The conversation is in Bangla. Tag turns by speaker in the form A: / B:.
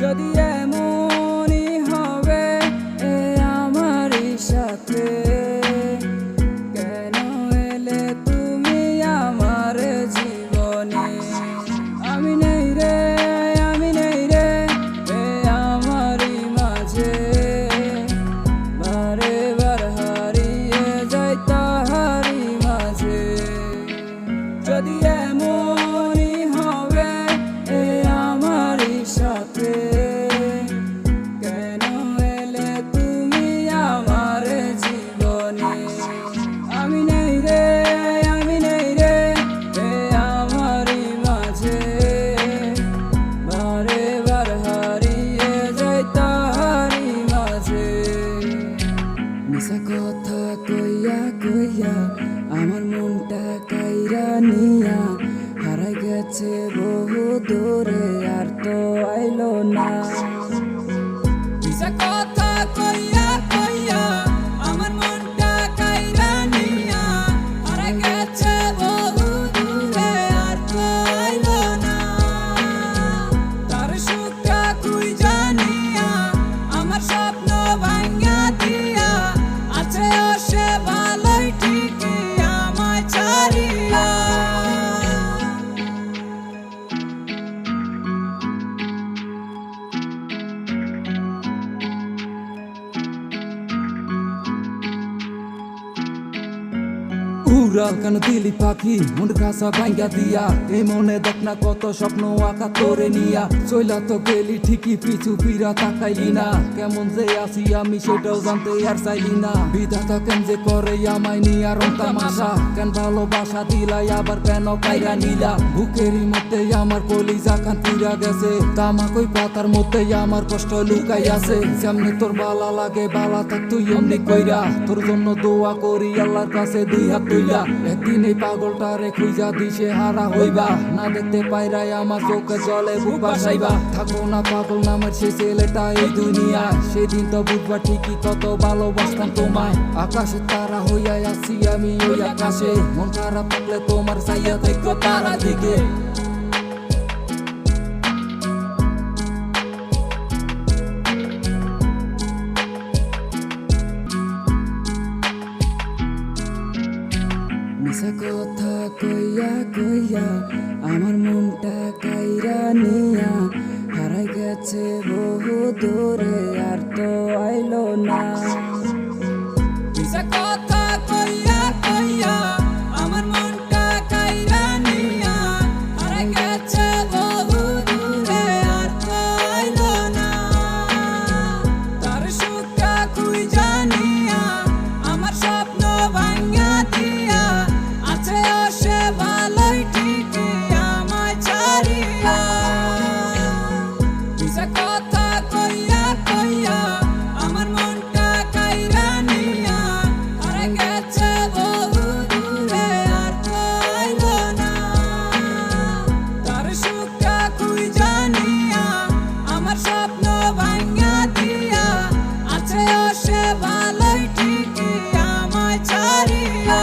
A: যদি এমনই হবে আমারই সাথে, কেন এলে তুমি আমার জীবনে? আমি নেই রে আমারই মাঝে, বারে বার হারিয়ে যাই তাহারি মাঝে। যদি এমনই হবে আমারই সাথে, কেন এলে তুমি আমার জীবনে? আমি নেই রে আমারই মাঝে, বারে বার হারিয়ে যাই তাহারি মাঝে। মিছা কথা কইয়া আমার মনটা কাইরা নিয়া হারাই গেছে বহু দূরে, আর তো আইলো না। মিছা কথা কইয়া আমার মনটা কাইরা নিয়া হারাই গেছে বহু দূরে, আর তো আইলো না। তার সুখটা খুঁজা নিয়া আমার স্বপ্ন ভাঙা দিয়া আছে সে ভালোই ঠিকই আমায় ছাড়িয়া। উড়াল কেন দিলি পাখি মন খাসা ভাঙ্গা দিয়া? এই মনে দেখ না কত স্বপ্ন আঁকা তোরে নিয়া। চইলা তো গেলি ঠিকই, পিছু ফিরা তাকাইলি না। কেমন যে আছি আমি সেটাও জানতে আর চাইলি না। বিধাতা কেন যে করে আমায় নিয়া রং তামাশা, কেন ভালোবাসা দিলাই আবার কেন কাইরা নিলা? বুকেরই মধ্যে আমার কলিজা খান ফিরা গেছে, তামাকই পাতার মধ্যে আমার কষ্ট লুকাই আছে। যেমনি তোর বালা লাগে বালা থাক তুই এমনি কইরা, তোর জন্য দোয়া করি আল্লাহর কাছে দুই হাত তুইলা। একদিন এই পাগলটারে খুঁজা দিশে হারা হইবা, না দেখতে পাইরাই আমার চোখে জলে বুক বাসাইবা। থাকো না পাগল নামের সে ছেলেটা এই দুনিয়ায়, সেদিন তো বুঝবা ঠিকই কত ভালোবাসতাম তোমায়। আকাশে তারা হইয়া আছি আমি ওই আকাশে, মন খারাপ থাকলে তোমার চাইয়া দেখো তারা দিকে। মিছা কথা কইয়া আমার মনটা কাইরা নিয়া হারাই গেছে বহু দূরে, আর তো আইলো না। মিছা কথা কইয়া আমার মনটা কাইরা নিয়া হারাই গেছে বহু দূরে, আর তো আইলো না। তার সুখটা খুঁজা নিয়া আমার স্বপ্ন ভাঙা দিয়া আছে সে ভালোই ঠিকই আমায় ছাড়িয়া। মিছা কথা কইয়া আমার মনটা কাইরা নিয়া হারাই গেছে বহু দূরে, আর তো আইলো না। তার সুখটা খুঁজা নিয়া আমার স্বপ্ন ভাঙা দিয়া আছে সে ভালোই ঠিকই আমায় ছাড়িয়া।